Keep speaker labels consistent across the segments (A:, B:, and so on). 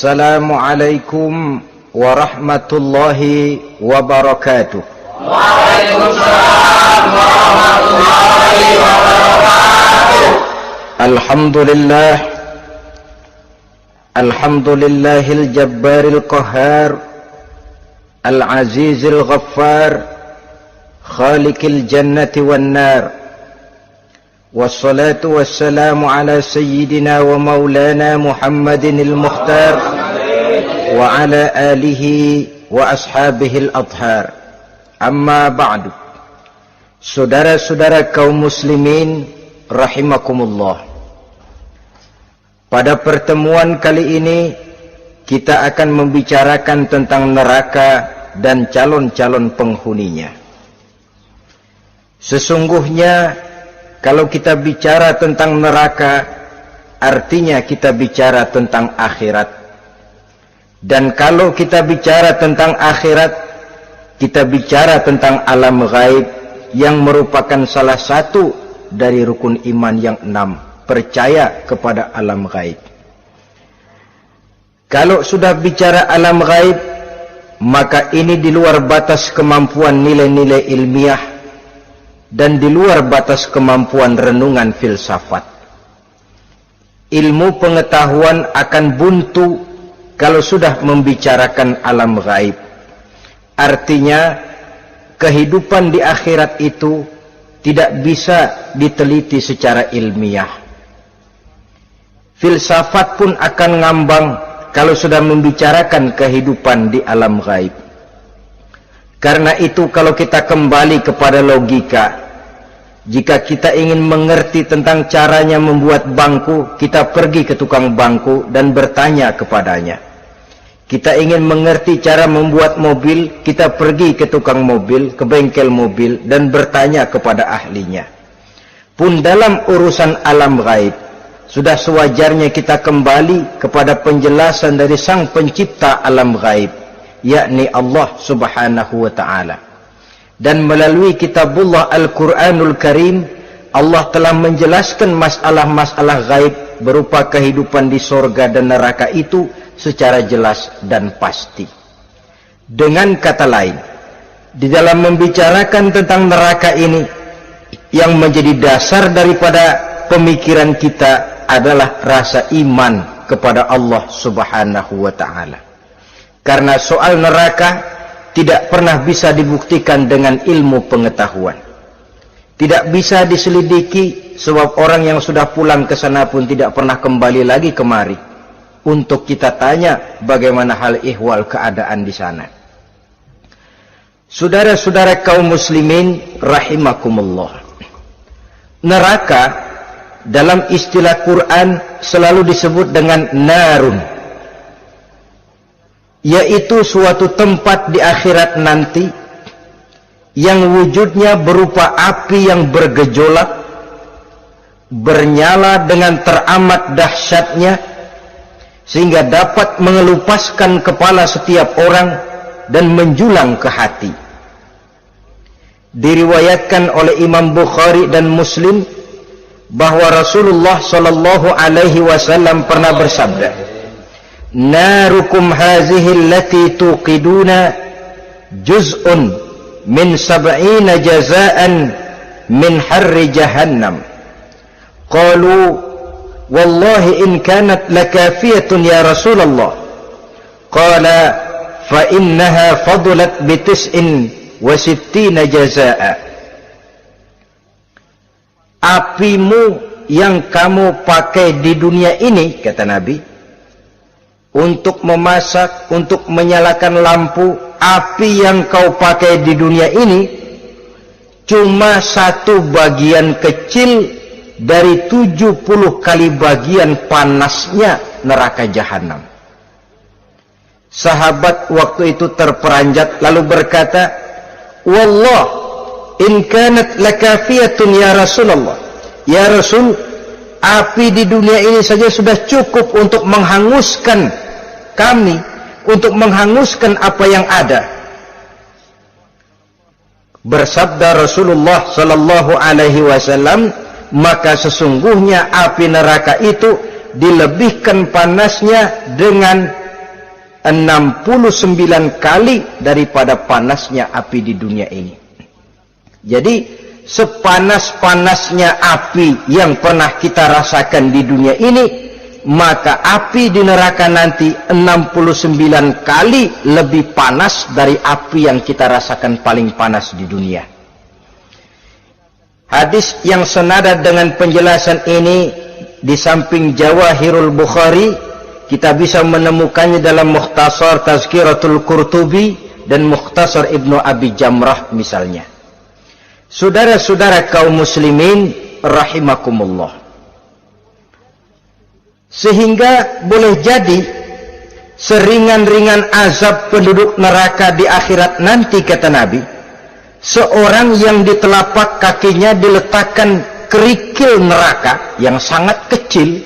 A: Assalamualaikum warahmatullahi wabarakatuh.
B: Waalaikumsalam warahmatullahi wabarakatuh.
A: Alhamdulillah, alhamdulillahil jabbaril qahhar, al-azizil ghaffar, khaliqil jannati wan nar. Wassalatu wassalamu ala sayyidina wa maulana Muhammadinil Mukhtar wa ala alihi wa ashabihil adhar. Amma ba'du. Saudara-saudara kaum muslimin rahimakumullah. Pada pertemuan kali ini kita akan membicarakan tentang neraka dan calon-calon penghuninya. Sesungguhnya kalau kita bicara tentang neraka, artinya kita bicara tentang akhirat. Dan kalau kita bicara tentang akhirat, kita bicara tentang alam gaib yang merupakan salah satu dari rukun iman yang 6, percaya kepada alam gaib. Kalau sudah bicara alam gaib, maka ini di luar batas kemampuan nilai-nilai ilmiah dan di luar batas kemampuan renungan filsafat. Ilmu pengetahuan akan buntu kalau sudah membicarakan alam gaib. Artinya kehidupan di akhirat itu tidak bisa diteliti secara ilmiah. Filsafat pun akan ngambang kalau sudah membicarakan kehidupan di alam gaib. Karena itu kalau kita kembali kepada logika, jika kita ingin mengerti tentang caranya membuat bangku, kita pergi ke tukang bangku dan bertanya kepadanya. Kita ingin mengerti cara membuat mobil, kita pergi ke tukang mobil, ke bengkel mobil dan bertanya kepada ahlinya. Pun dalam urusan alam gaib, sudah sewajarnya kita kembali kepada penjelasan dari sang pencipta alam gaib, yakni Allah subhanahu wa ta'ala. Dan melalui kitabullah Al-Quranul Karim, Allah telah menjelaskan masalah-masalah gaib berupa kehidupan di sorga dan neraka itu secara jelas dan pasti. Dengan kata lain, di dalam membicarakan tentang neraka ini, yang menjadi dasar daripada pemikiran kita adalah rasa iman kepada Allah subhanahu wa ta'ala. Karena soal neraka tidak pernah bisa dibuktikan dengan ilmu pengetahuan. Tidak bisa diselidiki, sebab orang yang sudah pulang ke sana pun tidak pernah kembali lagi kemari untuk kita tanya bagaimana hal ihwal keadaan di sana. Saudara-saudara kaum muslimin rahimakumullah. Neraka dalam istilah Quran selalu disebut dengan narun, yaitu suatu tempat di akhirat nanti yang wujudnya berupa api yang bergejolak, bernyala dengan teramat dahsyatnya, sehingga dapat mengelupaskan kepala setiap orang dan menjulang ke hati. Diriwayatkan oleh Imam Bukhari dan Muslim bahwa Rasulullah sallallahu alaihi wasallam pernah bersabda, "Narukum hazihi allati tuqiduna juz'un min 70 jazaan min harri jahannam." Qalu, "Wallahi in kanat lakafiyatun ya Rasulullah." Qala, "Fa innaha fadlat bi 69 jazaa." Apimu yang kamu pakai di dunia ini, kata Nabi, untuk memasak, untuk menyalakan lampu, api yang kau pakai di dunia ini cuma satu bagian kecil dari 70 kali bagian panasnya neraka jahanam. Sahabat waktu itu terperanjat lalu berkata, "Wallah, in kanat lakafiyatun ya Rasulullah." Ya Rasul, api di dunia ini saja sudah cukup untuk menghanguskan kami, untuk menghanguskan apa yang ada. Bersabda Rasulullah sallallahu alaihi wasallam, maka sesungguhnya api neraka itu dilebihkan panasnya dengan 69 kali daripada panasnya api di dunia ini. Jadi sepanas-panasnya api yang pernah kita rasakan di dunia ini, maka api di neraka nanti 69 kali lebih panas dari api yang kita rasakan paling panas di dunia. Hadis yang senada dengan penjelasan ini di samping Jawahirul Bukhari, kita bisa menemukannya dalam Mukhtasar Tazkiratul Qurtubi dan Mukhtasar Ibnu Abi Jamrah misalnya. Saudara-saudara kaum muslimin rahimakumullah. Sehingga boleh jadi seringan-ringan azab penduduk neraka di akhirat nanti, kata Nabi, seorang yang di telapak kakinya diletakkan kerikil neraka yang sangat kecil,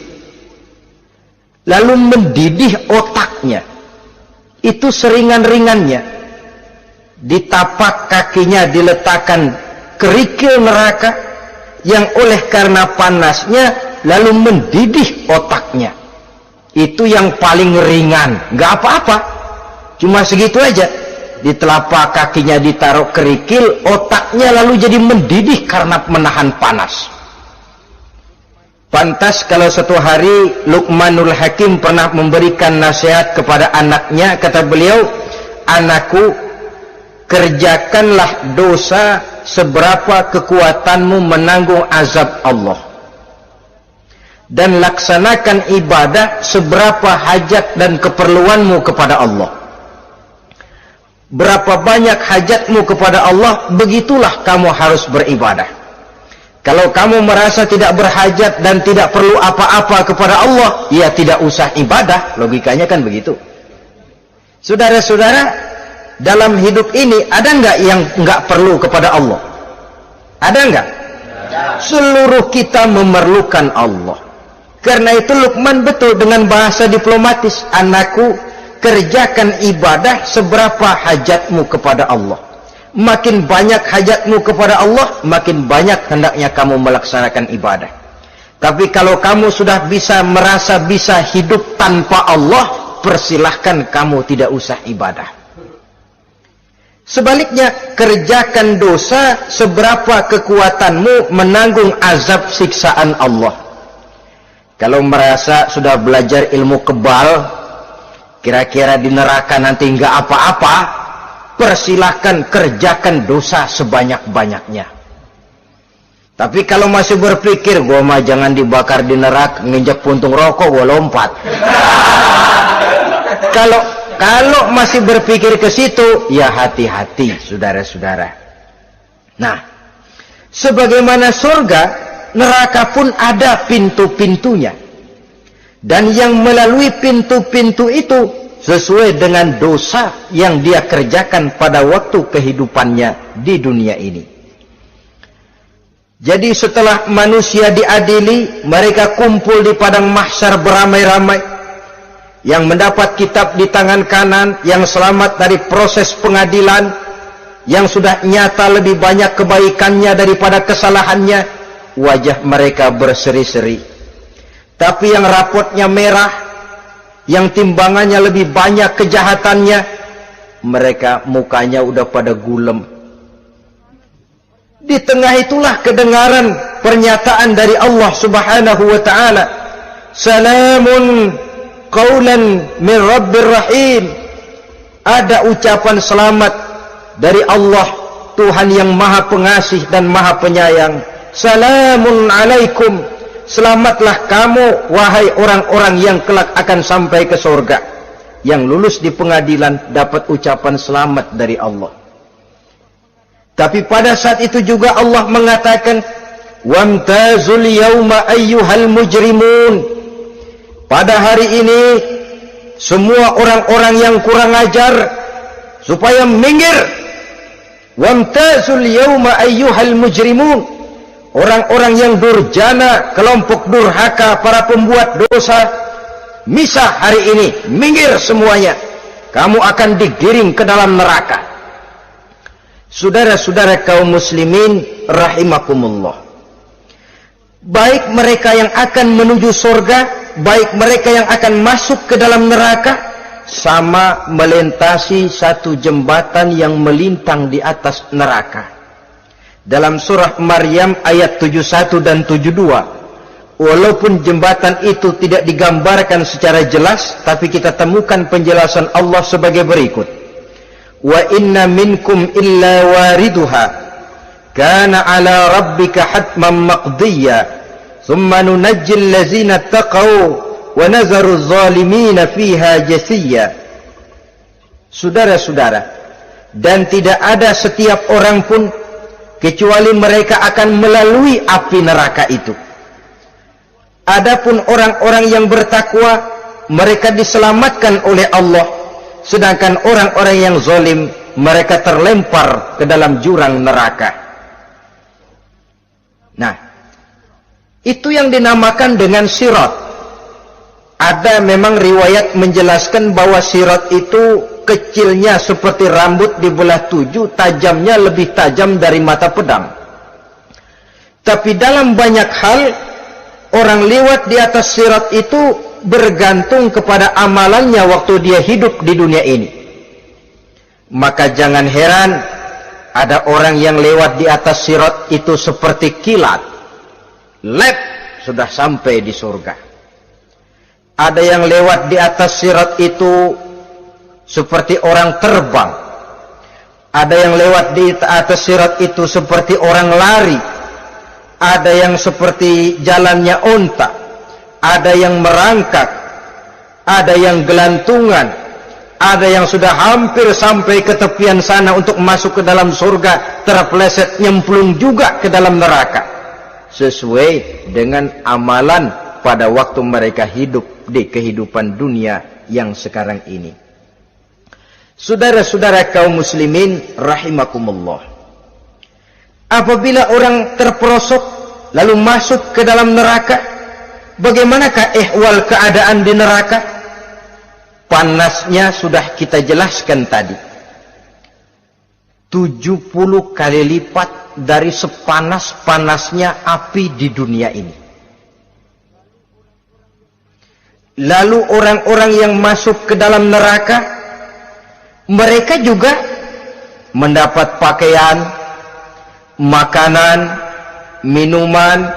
A: lalu mendidih otaknya. Itu seringan-ringannya. Di tapak kakinya diletakkan kerikil neraka yang oleh karena panasnya lalu mendidih otaknya. Itu yang paling ringan, nggak apa-apa, cuma segitu aja. Di telapak kakinya ditaruh kerikil, otaknya lalu jadi mendidih karena menahan panas. Pantas kalau suatu hari Luqmanul Hakim pernah memberikan nasihat kepada anaknya, kata beliau, "Anakku, kerjakanlah dosa seberapa kekuatanmu menanggung azab Allah, dan laksanakan ibadah seberapa hajat dan keperluanmu kepada Allah. Berapa banyak hajatmu kepada Allah, begitulah kamu harus beribadah. Kalau kamu merasa tidak berhajat dan tidak perlu apa-apa kepada Allah, ya tidak usah ibadah." Logikanya kan begitu. Saudara-saudara, dalam hidup ini ada nggak yang nggak perlu kepada Allah? Ada nggak? Seluruh kita memerlukan Allah. Karena itu Luqman betul dengan bahasa diplomatis, "Anakku, kerjakan ibadah seberapa hajatmu kepada Allah. Makin banyak hajatmu kepada Allah, makin banyak hendaknya kamu melaksanakan ibadah. Tapi kalau kamu sudah merasa bisa hidup tanpa Allah, persilahkan kamu tidak usah ibadah." Sebaliknya, kerjakan dosa seberapa kekuatanmu menanggung azab siksaan Allah. Kalau merasa sudah belajar ilmu kebal, kira-kira di neraka nanti nggak apa-apa, persilahkan kerjakan dosa sebanyak-banyaknya. Tapi kalau masih berpikir, gua mah jangan dibakar di neraka, nginjak puntung rokok gua lompat. Kalau masih berpikir ke situ, ya hati-hati, saudara-saudara. Nah, sebagaimana surga, neraka pun ada pintu-pintunya. Dan yang melalui pintu-pintu itu sesuai dengan dosa yang dia kerjakan pada waktu kehidupannya di dunia ini. Jadi setelah manusia diadili, mereka kumpul di padang mahsyar beramai-ramai. Yang mendapat kitab di tangan kanan, yang selamat dari proses pengadilan, yang sudah nyata lebih banyak kebaikannya daripada kesalahannya, wajah mereka berseri-seri. Tapi yang rapotnya merah, yang timbangannya lebih banyak kejahatannya, mereka mukanya udah pada gulem. Di tengah itulah kedengaran pernyataan dari Allah Subhanahu wa ta'ala, "Salamun qaulan min Rabbir Rahim." Ada ucapan selamat dari Allah, Tuhan yang Maha Pengasih dan Maha Penyayang. "Salamun alaikum." Selamatlah kamu, wahai orang-orang yang kelak akan sampai ke surga. Yang lulus di pengadilan dapat ucapan selamat dari Allah. Tapi pada saat itu juga Allah mengatakan, "Wamtazul yauma ayyuhal mujrimun." Pada hari ini, semua orang-orang yang kurang ajar, supaya minggir. "Wamtazul yauma ayyuhal mujrimun." Orang-orang yang durjana, kelompok durhaka, para pembuat dosa, misah hari ini, minggir semuanya. Kamu akan digiring ke dalam neraka. Saudara-saudara kaum muslimin rahimakumullah. Baik mereka yang akan menuju surga, baik mereka yang akan masuk ke dalam neraka, sama melintasi satu jembatan yang melintang di atas neraka. Dalam surah Maryam ayat 71 dan 72, walaupun jembatan itu tidak digambarkan secara jelas, tapi kita temukan penjelasan Allah sebagai berikut. Wa inna minkum illa wariduha kana ala rabbika hatman maqdiyya thumma nunajjil ladzina taqaw wa nazaru zalimina fiha jasiyya. Saudara-saudara, dan tidak ada setiap orang pun kecuali mereka akan melalui api neraka itu. Adapun orang-orang yang bertakwa, mereka diselamatkan oleh Allah, sedangkan orang-orang yang zalim, mereka terlempar ke dalam jurang neraka. Nah, itu yang dinamakan dengan sirat. Ada memang riwayat menjelaskan bahwa sirat itu kecilnya seperti rambut dibelah 7, tajamnya lebih tajam dari mata pedang. Tapi dalam banyak hal, orang lewat di atas sirat itu bergantung kepada amalannya waktu dia hidup di dunia ini. Maka jangan heran ada orang yang lewat di atas sirat itu seperti kilat, lep, sudah sampai di surga. Ada yang lewat di atas sirat itu seperti orang terbang. Ada yang lewat di atas sirat itu seperti orang lari. Ada yang seperti jalannya unta. Ada yang merangkak. Ada yang gelantungan. Ada yang sudah hampir sampai ke tepian sana untuk masuk ke dalam surga, terpeleset nyemplung juga ke dalam neraka. Sesuai dengan amalan pada waktu mereka hidup di kehidupan dunia yang sekarang ini. Saudara-saudara kaum muslimin rahimakumullah, apabila orang terperosok lalu masuk ke dalam neraka, bagaimanakah ihwal keadaan di neraka? Panasnya sudah kita jelaskan tadi, 70 kali lipat dari sepanas-panasnya api di dunia ini. Lalu orang-orang yang masuk ke dalam neraka, mereka juga mendapat pakaian, makanan, minuman,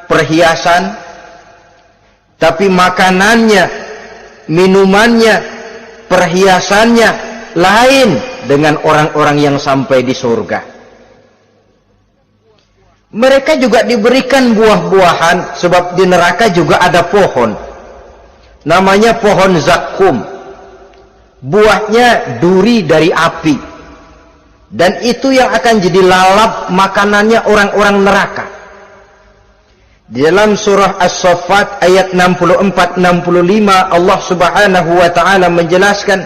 A: perhiasan. Tapi makanannya, minumannya, perhiasannya lain dengan orang-orang yang sampai di surga. Mereka juga diberikan buah-buahan, sebab di neraka juga ada pohon. Namanya pohon zakum. Buahnya duri dari api. Dan itu yang akan jadi lalap makanannya orang-orang neraka. Di dalam surah As-Saffat ayat 64-65 Allah subhanahu wa ta'ala menjelaskan,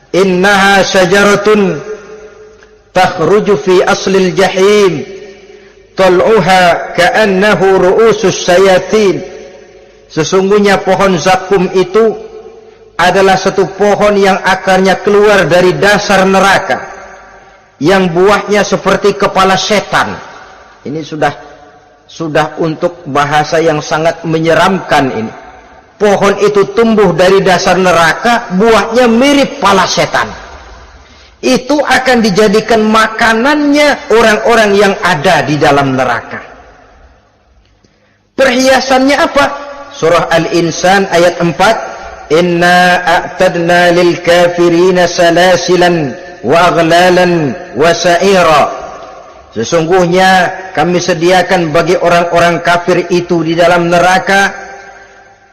A: innaha syajaratun takhruju fi aslil jahim tal'uha ka'annahu ru'usus sayatin. Sesungguhnya pohon zakum itu adalah satu pohon yang akarnya keluar dari dasar neraka, yang buahnya seperti kepala setan. Ini sudah untuk bahasa yang sangat menyeramkan ini. Pohon itu tumbuh dari dasar neraka, buahnya mirip kepala setan. Itu akan dijadikan makanannya orang-orang yang ada di dalam neraka. Perhiasannya apa? Surah Al-Insan ayat 4, inna a'tadna lil kafirina salasilan wa aghlalan wa sa'ira. Sesungguhnya kami sediakan bagi orang-orang kafir itu di dalam neraka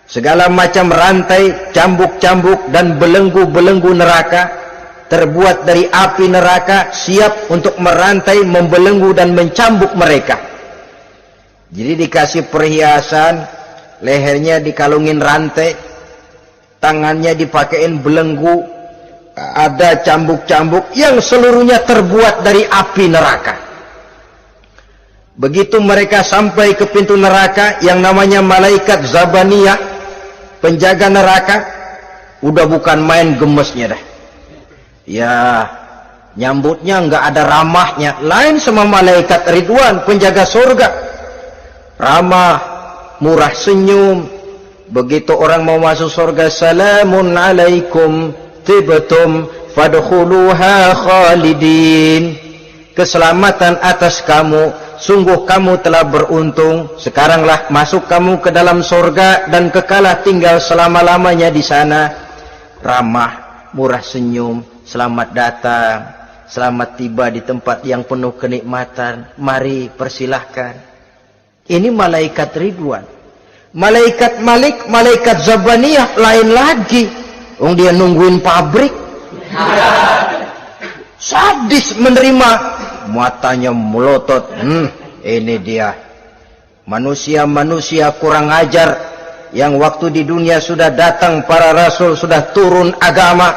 A: segala macam rantai, cambuk-cambuk dan belenggu-belenggu neraka, terbuat dari api neraka, siap untuk merantai, membelenggu dan mencambuk mereka. Jadi dikasih perhiasan, lehernya dikalungin rantai, tangannya dipakein belenggu, ada cambuk-cambuk yang seluruhnya terbuat dari api neraka. Begitu mereka sampai ke pintu neraka yang namanya malaikat Zabaniyah, penjaga neraka, udah bukan main gemesnya dah. Ya, nyambutnya nggak ada ramahnya, lain sama malaikat Ridwan, penjaga surga. Ramah, murah senyum, Begitu orang mau masuk surga, salamun alaikum tibtum fadkhuluha khalidin. Keselamatan atas kamu, sungguh kamu telah beruntung. Sekaranglah masuk kamu ke dalam surga dan kekalah tinggal selama-lamanya di sana. Ramah, murah senyum, selamat datang, selamat tiba di tempat yang penuh kenikmatan. Mari persilahkan. Ini malaikat Ridwan. Malaikat Malik, malaikat Zabaniyah lain lagi. Dia nungguin pabrik. Sadis menerima, matanya melotot. Ini dia manusia-manusia kurang ajar yang waktu di dunia sudah datang para rasul, sudah turun agama,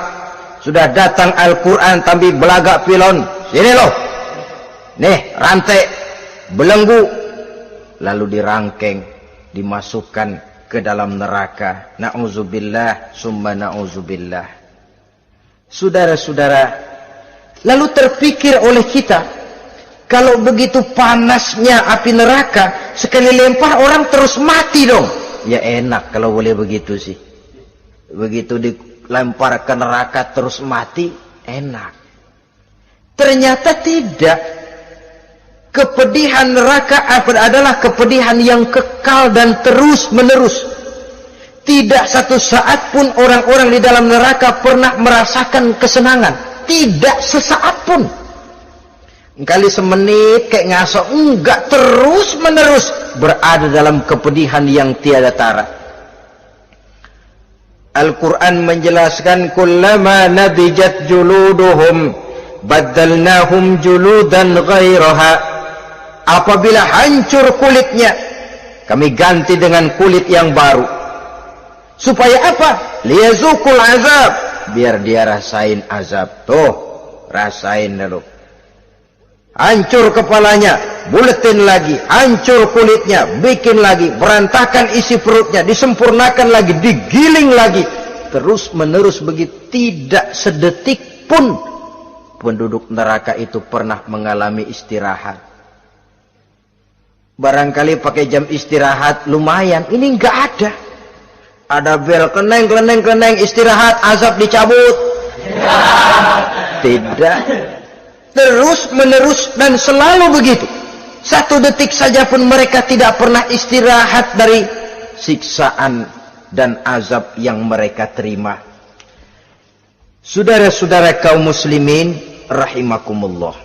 A: sudah datang Al-Quran, tapi belagak pilon. Sini loh, nih rantai belenggu, lalu dirangkeng, dimasukkan ke dalam neraka. Na'udzubillah summa na'udzubillah. Saudara-saudara, lalu terpikir oleh kita, kalau begitu panasnya api neraka, sekali lempar orang terus mati dong. Ya enak kalau boleh begitu sih. Begitu dilempar ke neraka terus mati, enak. Ternyata tidak. Kepedihan neraka adalah kepedihan yang kekal dan terus menerus. Tidak satu saat pun orang-orang di dalam neraka pernah merasakan kesenangan. Tidak sesaat pun. Kali semenit kayak ngasok, enggak, terus menerus berada dalam kepedihan yang tiada tara. Al-Quran menjelaskan, kullama nadijat juluduhum baddalnahum juludan ghairaha. Apabila hancur kulitnya, kami ganti dengan kulit yang baru. Supaya apa? Liyazukul azab, biar dia rasain azab. Tuh, rasain dulu. Hancur kepalanya, buletin lagi. Hancur kulitnya, bikin lagi. Berantakan isi perutnya, disempurnakan lagi, digiling lagi. Terus menerus begitu. Tidak sedetik pun penduduk neraka itu pernah mengalami istirahat. Barangkali pakai jam istirahat lumayan. Ini enggak ada. Ada bel, keneng, istirahat, azab dicabut. Tidak. Terus menerus dan selalu begitu. Satu detik saja pun mereka tidak pernah istirahat dari siksaan dan azab yang mereka terima. Saudara-saudara kaum muslimin rahimakumullah.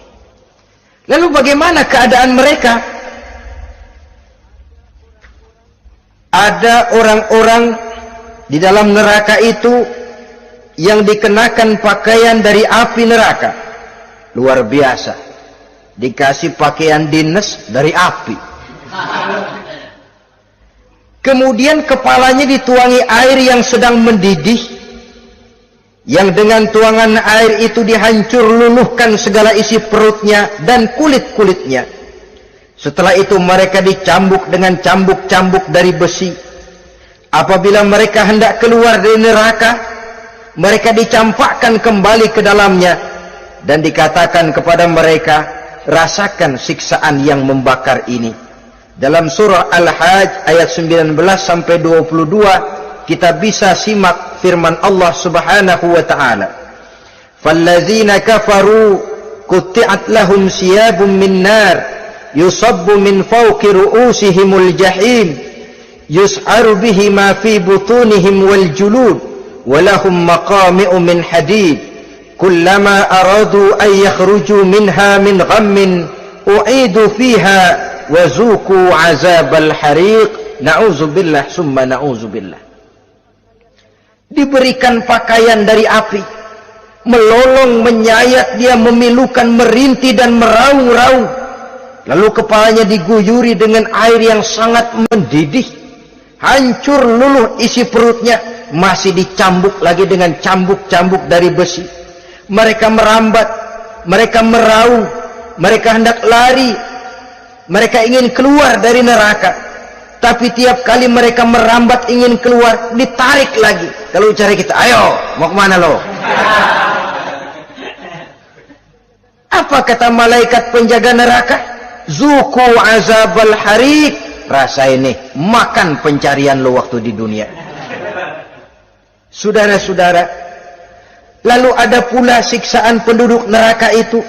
A: Lalu bagaimana keadaan mereka? Ada orang-orang di dalam neraka itu yang dikenakan pakaian dari api neraka. Luar biasa. Dikasih pakaian dinas dari api. Kemudian kepalanya dituangi air yang sedang mendidih, yang dengan tuangan air itu dihancur luluhkan segala isi perutnya dan kulit-kulitnya. Setelah itu mereka dicambuk dengan cambuk-cambuk dari besi. Apabila mereka hendak keluar dari neraka, mereka dicampakkan kembali ke dalamnya dan dikatakan kepada mereka, rasakan siksaan yang membakar ini. Dalam surah Al-Hajj ayat 19 sampai 22 kita bisa simak firman Allah Subhanahu wa taala. Fallazina kafaru qutti'at lahum siyabun min nar yusabbu min fawqi ru'usihimul jahim yus'aru bihi ma fi butunihim wal julud walahum maqami'u min hadid kullama aradu an yakhruju minha min ghammin u'idu fiha wa zuqu azabal hariq. Na'udzubillah summa na'udzubillah. Diberikan pakaian dari api, melolong, menyayat dia, memilukan, merintih dan meraung-raung. Lalu kepalanya diguyuri dengan air yang sangat mendidih. Hancur luluh isi perutnya. Masih dicambuk lagi dengan cambuk-cambuk dari besi. Mereka merambat. Mereka meraung. Mereka hendak lari. Mereka ingin keluar dari neraka. Tapi tiap kali mereka merambat ingin keluar, ditarik lagi. Kalau cari kita, ayo, mau kemana lo? Apa kata malaikat penjaga neraka? Zuku azabal hariq, rasain nih, makan pencarian lo waktu di dunia. Saudara-saudara, lalu ada pula siksaan penduduk neraka itu,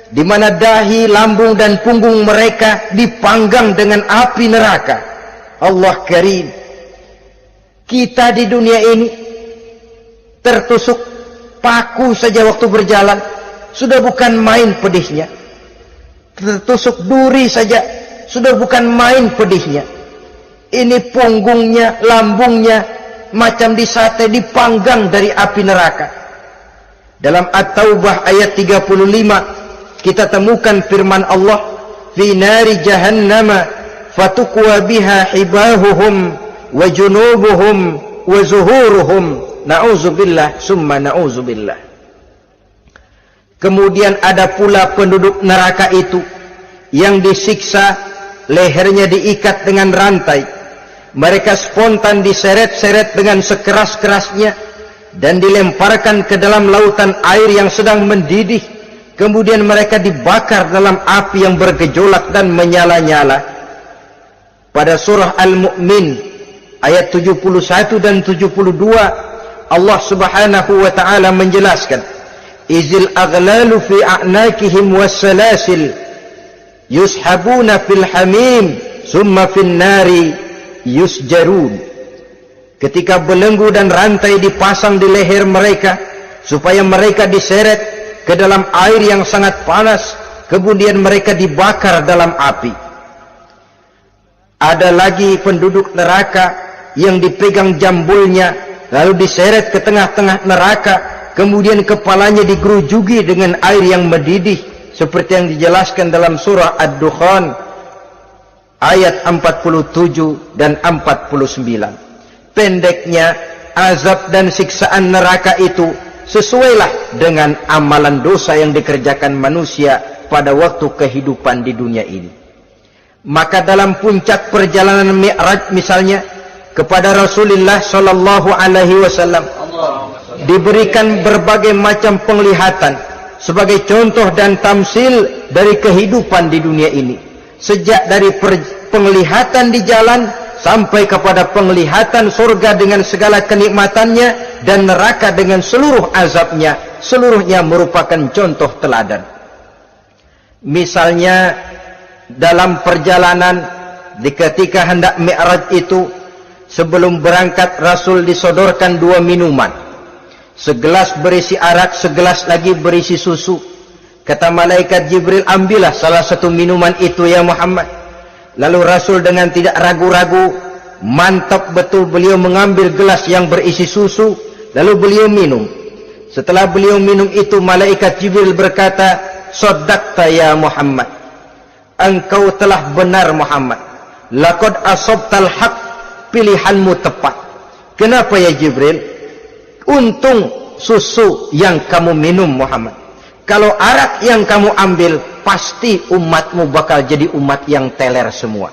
A: di mana dahi, lambung dan punggung mereka dipanggang dengan api neraka. Allah Karim. Kita di dunia ini tertusuk paku saja waktu berjalan sudah bukan main pedihnya. Tertusuk duri saja sudah bukan main pedihnya. Ini punggungnya, lambungnya macam disate, dipanggang dari api neraka. Dalam At-Taubah ayat 35 kita temukan firman Allah, fi nari jahannama fatukwa biha hibahuhum wa junubuhum wa zuhuruhum, na'udzubillah summa na'udzubillah. Kemudian ada pula penduduk neraka itu yang disiksa, lehernya diikat dengan rantai. Mereka spontan diseret-seret dengan sekeras-kerasnya dan dilemparkan ke dalam lautan air yang sedang mendidih. Kemudian mereka dibakar dalam api yang bergejolak dan menyala-nyala. Pada surah Al-Mu'min ayat 71 dan 72 Allah Subhanahu wa taala menjelaskan, izil aghlalu fi a'nakihim wassalasil yushabuna fil hamim summa fin nari yusjarun. Ketika belenggu dan rantai dipasang di leher mereka supaya mereka diseret ke dalam air yang sangat panas, kemudian mereka dibakar dalam api. Ada lagi penduduk neraka yang dipegang jambulnya lalu diseret ke tengah-tengah neraka, kemudian kepalanya digerujuki dengan air yang mendidih seperti yang dijelaskan dalam surah Ad-Dukhan ayat 47 dan 49. Pendeknya, azab dan siksaan neraka itu sesuailah dengan amalan dosa yang dikerjakan manusia pada waktu kehidupan di dunia ini. Maka dalam puncak perjalanan Mi'raj misalnya, kepada Rasulullah sallallahu alaihi wasallam diberikan berbagai macam penglihatan sebagai contoh dan tamsil dari kehidupan di dunia ini. Sejak dari penglihatan di jalan sampai kepada penglihatan surga dengan segala kenikmatannya dan neraka dengan seluruh azabnya, seluruhnya merupakan contoh teladan. Misalnya dalam perjalanan ketika hendak Mi'raj itu, sebelum berangkat Rasul disodorkan 2 minuman, segelas berisi arak, segelas lagi berisi susu. Kata malaikat Jibril, ambillah salah satu minuman itu ya Muhammad. Lalu Rasul dengan tidak ragu-ragu, mantap betul beliau mengambil gelas yang berisi susu, lalu beliau minum. Setelah beliau minum itu, malaikat Jibril berkata, "Shaddaqta ya Muhammad." Engkau telah benar Muhammad. Laqad asabtal haq, pilihanmu tepat. Kenapa ya Jibril? Untung susu yang kamu minum Muhammad. Kalau arak yang kamu ambil, pasti umatmu bakal jadi umat yang teler semua.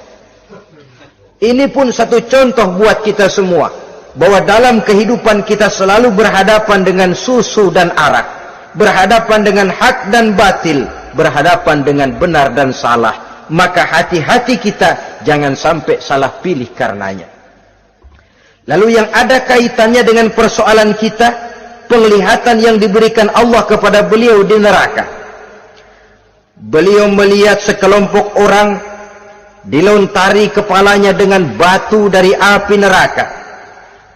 A: Ini pun satu contoh buat kita semua, bahwa dalam kehidupan kita selalu berhadapan dengan susu dan arak, berhadapan dengan hak dan batil, berhadapan dengan benar dan salah. Maka hati-hati kita jangan sampai salah pilih karenanya. Lalu yang ada kaitannya dengan persoalan kita, penglihatan yang diberikan Allah kepada beliau di neraka. Beliau melihat sekelompok orang dilontari kepalanya dengan batu dari api neraka.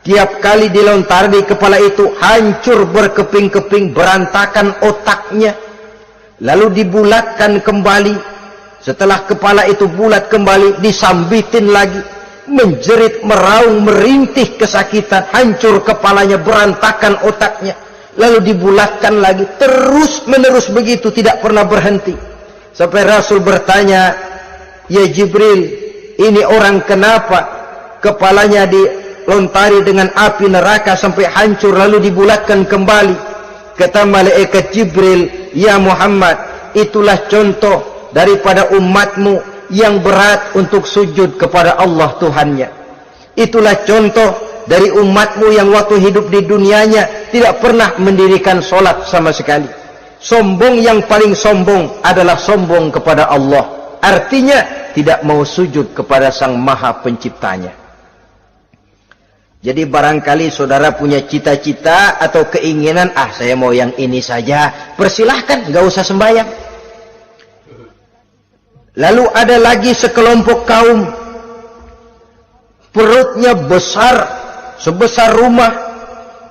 A: Tiap kali dilontari kepala itu hancur berkeping-keping, berantakan otaknya, lalu dibulatkan kembali. Setelah kepala itu bulat kembali, disambitin lagi, menjerit, meraung, merintih kesakitan, hancur kepalanya, berantakan otaknya, lalu dibulatkan lagi, terus menerus begitu, tidak pernah berhenti. Sampai Rasul bertanya, ya Jibril, ini orang kenapa kepalanya dilontari dengan api neraka sampai hancur lalu dibulatkan kembali? Kata malaikat Jibril, ya Muhammad, itulah contoh daripada umatmu yang berat untuk sujud kepada Allah Tuhannya. Itulah contoh dari umatmu yang waktu hidup di dunianya tidak pernah mendirikan solat sama sekali. Sombong yang paling sombong adalah sombong kepada Allah. Artinya tidak mau sujud kepada Sang Maha Penciptanya. Jadi barangkali saudara punya cita-cita atau keinginan, saya mau yang ini saja, persilahkan, nggak usah sembahyang. Lalu ada lagi sekelompok kaum, perutnya besar, sebesar rumah,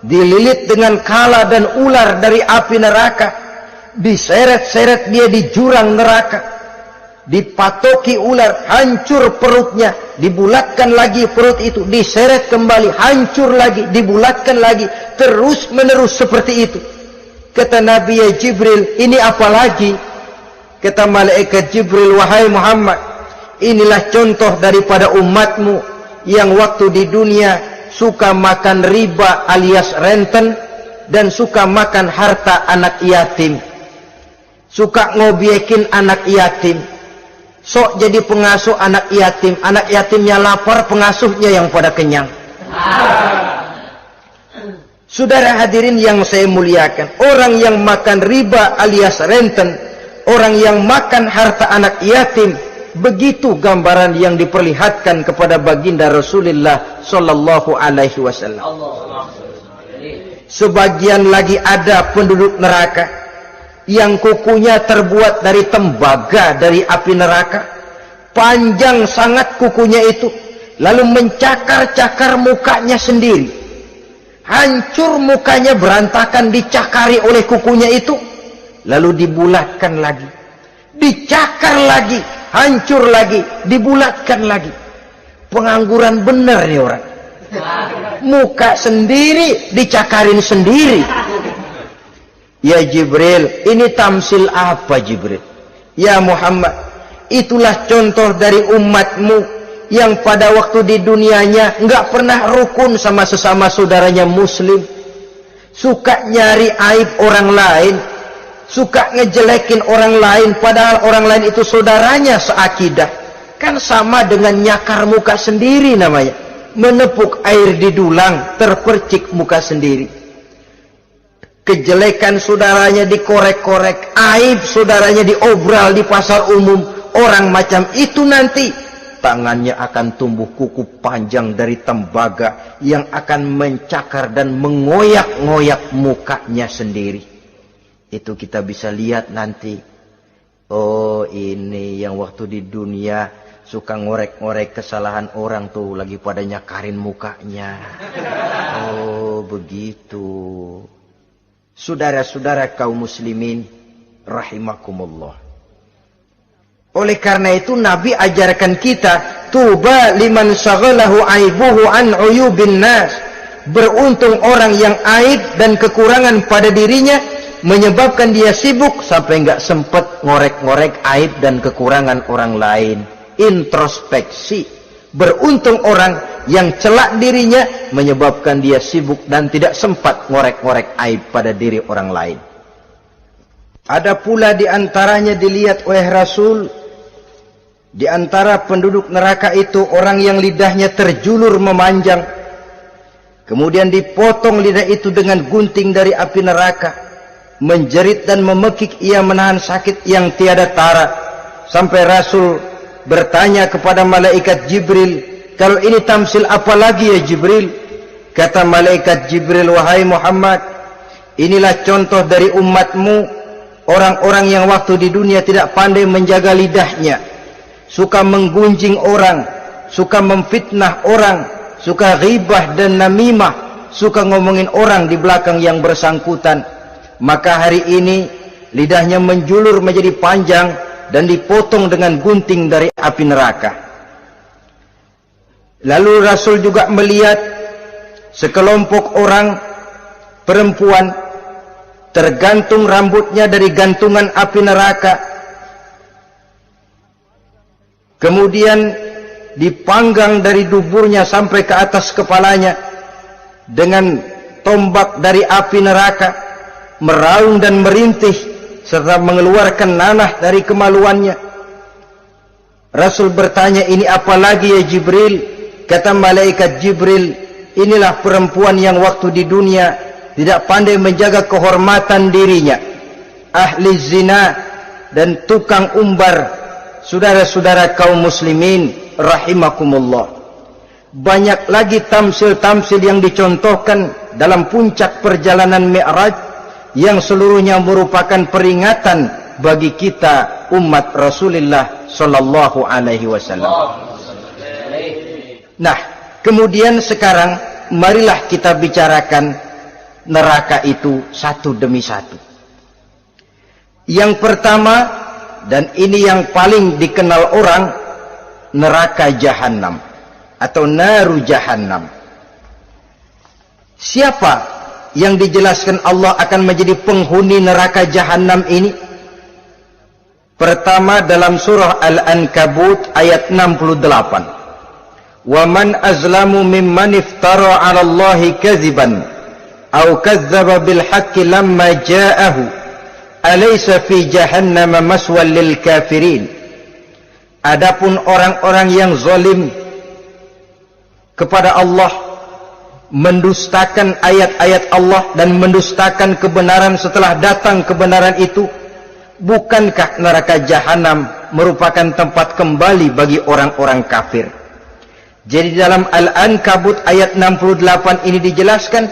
A: dililit dengan kala dan ular dari api neraka, diseret-seret dia di jurang neraka, dipatoki ular, hancur perutnya, dibulatkan lagi perut itu, diseret kembali, hancur lagi, dibulatkan lagi, terus menerus seperti itu. Kata Nabi ya Jibril, ini apa lagi? Kata malaikat Jibril, wahai Muhammad, inilah contoh daripada umatmu yang waktu di dunia suka makan riba alias renten dan suka makan harta anak yatim, suka ngobyekin anak yatim, sok jadi pengasuh anak yatimnya lapar, pengasuhnya yang pada kenyang. Saudara hadirin yang saya muliakan, orang yang makan riba alias renten, orang yang makan harta anak yatim, begitu gambaran yang diperlihatkan kepada baginda Rasulullah sallallahu alaihi wasallam. Sebagian lagi ada penduduk neraka yang kukunya terbuat dari tembaga dari api neraka, panjang sangat kukunya itu, lalu mencakar-cakar mukanya sendiri, hancur mukanya berantakan, dicakari oleh kukunya itu, lalu dibulatkan lagi, dicakar lagi, hancur lagi, dibulatkan lagi. Pengangguran benar nih orang, muka sendiri dicakarin sendiri. Ya Jibril, ini tamsil apa Jibril? Ya Muhammad, itulah contoh dari umatmu yang pada waktu di dunianya enggak pernah rukun sama sesama saudaranya muslim, suka nyari aib orang lain, suka ngejelekin orang lain, padahal orang lain itu saudaranya seakidah. Kan sama dengan nyakar muka sendiri namanya, menepuk air di dulang, terpercik muka sendiri. Kejelekan saudaranya dikorek-korek, aib saudaranya diobral di pasar umum. Orang macam itu nanti tangannya akan tumbuh kuku panjang dari tembaga yang akan mencakar dan mengoyak-ngoyak mukanya sendiri. Itu kita bisa lihat nanti. Oh, ini yang waktu di dunia suka ngorek-ngorek kesalahan orang tuh lagi pada nyakarin mukanya. Oh, begitu. Saudara-saudara kaum muslimin rahimakumullah. Oleh karena itu Nabi ajarkan kita, tuba liman syaghalahu aibuhu an uyubin nas. Beruntung orang yang aib dan kekurangan pada dirinya menyebabkan dia sibuk sampai enggak sempat ngorek-ngorek aib dan kekurangan orang lain. Introspeksi. Beruntung orang yang celak dirinya menyebabkan dia sibuk dan tidak sempat ngorek-ngorek aib pada diri orang lain. Ada pula di antaranya dilihat oleh Rasul, di antara penduduk neraka itu orang yang lidahnya terjulur memanjang, kemudian dipotong lidah itu dengan gunting dari api neraka, menjerit dan memekik ia menahan sakit yang tiada tara, sampai Rasul bertanya kepada malaikat Jibril, kalau ini tamsil apa lagi ya Jibril? Kata malaikat Jibril, wahai Muhammad, inilah contoh dari umatmu, orang-orang yang waktu di dunia tidak pandai menjaga lidahnya, suka menggunjing orang, suka memfitnah orang, suka ghibah dan namimah, suka ngomongin orang di belakang yang bersangkutan. Maka hari ini lidahnya menjulur menjadi panjang dan dipotong dengan gunting dari api neraka. Lalu Rasul juga melihat sekelompok orang perempuan tergantung rambutnya dari gantungan api neraka, kemudian dipanggang dari duburnya sampai ke atas kepalanya dengan tombak dari api neraka, meraung dan merintih serta mengeluarkan nanah dari kemaluannya. Rasul bertanya, ini apa lagi ya Jibril? Kata malaikat Jibril, inilah perempuan yang waktu di dunia tidak pandai menjaga kehormatan dirinya, ahli zina dan tukang umbar, saudara-saudara kaum muslimin rahimakumullah, banyak lagi tamsil-tamsil yang dicontohkan dalam puncak perjalanan Mi'raj yang seluruhnya merupakan peringatan bagi kita umat Rasulullah sallallahu alaihi wasallam. Nah, kemudian sekarang marilah kita bicarakan neraka itu satu demi satu. Yang pertama, dan ini yang paling dikenal orang, neraka Jahannam atau naru Jahannam. Siapa yang dijelaskan Allah akan menjadi penghuni neraka Jahannam ini? Pertama dalam surah Al-Ankabut ayat 68. Wa man azlamu mimman iftara 'ala Allahi kadziban aw kadzdzaba bil haqqi lamma ja'ahu alaysa fi jahannam maswal lil kafirin. Adapun orang-orang yang zalim kepada Allah, mendustakan ayat-ayat Allah dan mendustakan kebenaran setelah datang kebenaran itu, bukankah neraka Jahannam merupakan tempat kembali bagi orang-orang kafir? Jadi dalam Al-Ankabut ayat 68 ini dijelaskan,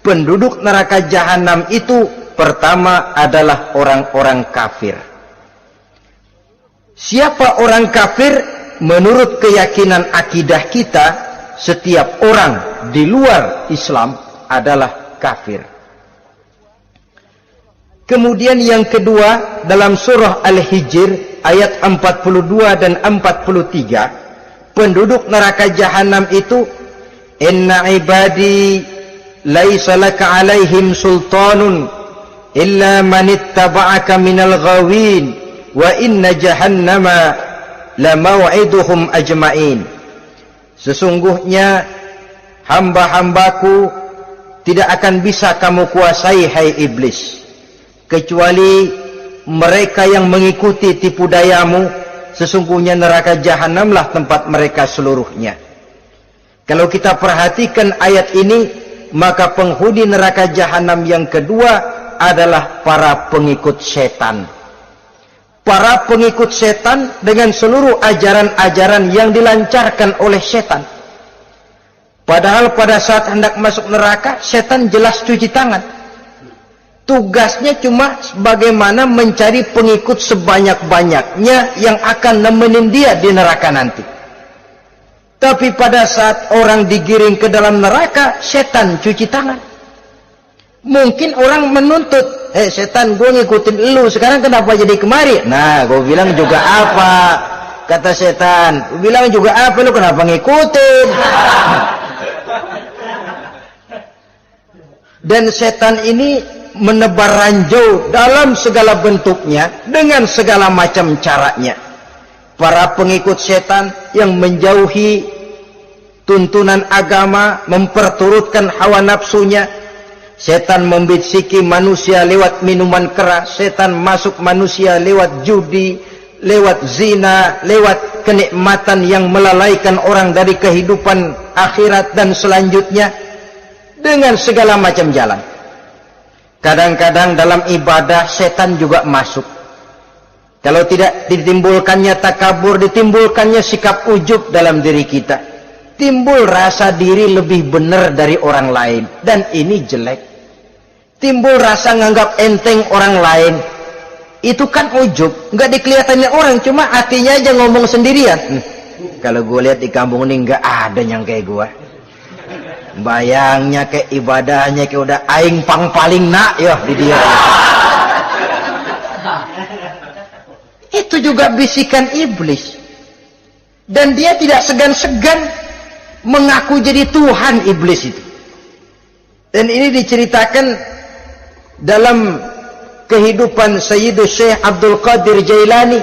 A: penduduk neraka Jahannam itu pertama adalah orang-orang kafir. Siapa orang kafir? Menurut keyakinan akidah kita, setiap orang di luar Islam adalah kafir. Kemudian yang kedua dalam surah Al-Hijr ayat 42 dan 43, penduduk neraka Jahannam itu, inna ibadi laisa laka alaihim sultanun illa man ittaba'aka minal ghawin wa inna jahannama lamaw'iduhum ajma'in. Sesungguhnya hamba-hambaku tidak akan bisa kamu kuasai, hai iblis, kecuali mereka yang mengikuti tipu dayamu. Sesungguhnya neraka Jahannamlah tempat mereka seluruhnya. Kalau kita perhatikan ayat ini, maka penghuni neraka Jahannam yang kedua adalah para pengikut setan. Para pengikut setan dengan seluruh ajaran-ajaran yang dilancarkan oleh setan. Padahal pada saat hendak masuk neraka, setan jelas cuci tangan. Tugasnya cuma bagaimana mencari pengikut sebanyak-banyaknya yang akan nemenin dia di neraka nanti. Tapi pada saat orang digiring ke dalam neraka, setan cuci tangan. Mungkin orang menuntut, setan, gue ngikutin lu, sekarang kenapa jadi kemari? Nah, gue bilang juga apa? Kata setan, gue bilang juga apa, lu kenapa ngikutin? Dan setan ini menebar ranjau dalam segala bentuknya, dengan segala macam caranya. Para pengikut setan yang menjauhi tuntunan agama, memperturutkan hawa nafsunya. Setan membisiki manusia lewat minuman keras, setan masuk manusia lewat judi, lewat zina, lewat kenikmatan yang melalaikan orang dari kehidupan akhirat dan selanjutnya, dengan segala macam jalan. Kadang-kadang dalam ibadah setan juga masuk. Kalau tidak ditimbulkannya takabur, ditimbulkannya sikap ujub dalam diri kita. Timbul rasa diri lebih benar dari orang lain, dan ini jelek. Timbul rasa nganggap enteng orang lain, itu kan ujub, nggak dikelihatannya orang, cuma hatinya aja ngomong sendirian. Kalau gue lihat di kampung ini nggak ada yang kayak gue. Bayangnya kayak ibadahnya kayak udah aing pang paling nak ya di dia. Itu juga bisikan iblis. Dan dia tidak segan-segan mengaku jadi Tuhan, iblis itu. Dan ini diceritakan dalam kehidupan Sayyidus Syekh Abdul Qadir Jailani.